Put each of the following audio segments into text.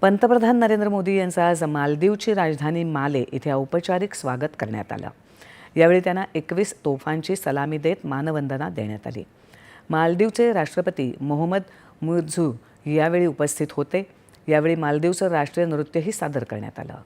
पंतप्रधान नरेंद्र मोदी यांचं आज मालदीवची राजधानी माले इथे औपचारिक स्वागत करण्यात आलं। यावेळी त्यांना 21 तोफांची सलामी देत मानवंदना देण्यात आली। मालदीवचे राष्ट्रपती मोहम्मद मुइझू यावेळी उपस्थित होते। यावेळी मालदीवचं राष्ट्रीय नृत्यही सादर करण्यात आलं।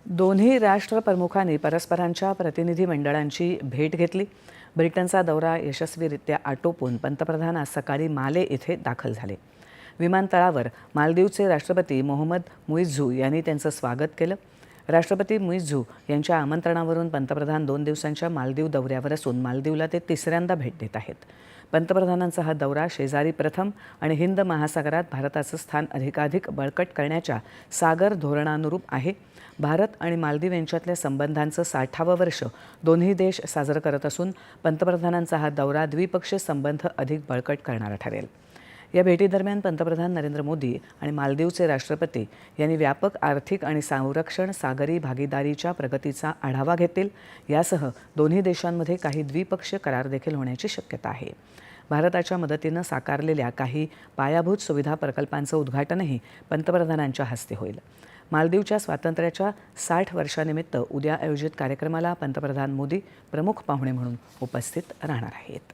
दोन्ही राष्ट्रप्रमुखांनी परस्परांच्या प्रतिनिधी मंडळांची भेट घेतली। ब्रिटनचा दौरा यशस्वीरित्या आटोपून पंतप्रधान आज सकाळी माले इथे दाखल झाले। विमानतळावर मालदीवचे राष्ट्रपती मोहम्मद मुइझू यांनी त्यांचं स्वागत केलं। राष्ट्रपती मुइझू यांच्या आमंत्रणावरून पंतप्रधान 2 दिवसांच्या मालदीव दौऱ्यावर असून मालदीवला ते तिसऱ्यांदा भेट देत आहेत। पंतप्रधानांचा हा दौरा शेजारी प्रथम आणि हिंद महासागरात भारताचं स्थान अधिकाधिक बळकट करण्याच्या सागर धोरणानुरूप आहे। भारत आणि मालदीव यांच्यातल्या संबंधांचं 60वं वर्ष दोन्ही देश साजरं करत असून पंतप्रधानांचा हा दौरा द्विपक्षीय संबंध अधिक बळकट करणारा ठरेल। या भेटीदरम्यान पंतप्रधान नरेंद्र मोदी आणि मालदीवचे राष्ट्रपती यांनी व्यापक आर्थिक आणि संरक्षण सागरी भागीदारीच्या प्रगतीचा आढावा घेतील। यासह दोन्ही देशांमध्ये काही द्विपक्षीय करार देखील होण्याची शक्यता आहे। भारताच्या मदतीनं साकारलेल्या काही पायाभूत सुविधा प्रकल्पांचं उद्घाटनही पंतप्रधानांच्या हस्ते होईल। मालदीवच्या स्वातंत्र्याच्या 60 वर्षानिमित्त उद्या आयोजित कार्यक्रमाला पंतप्रधान मोदी प्रमुख पाहुणे म्हणून उपस्थित राहणार आहेत।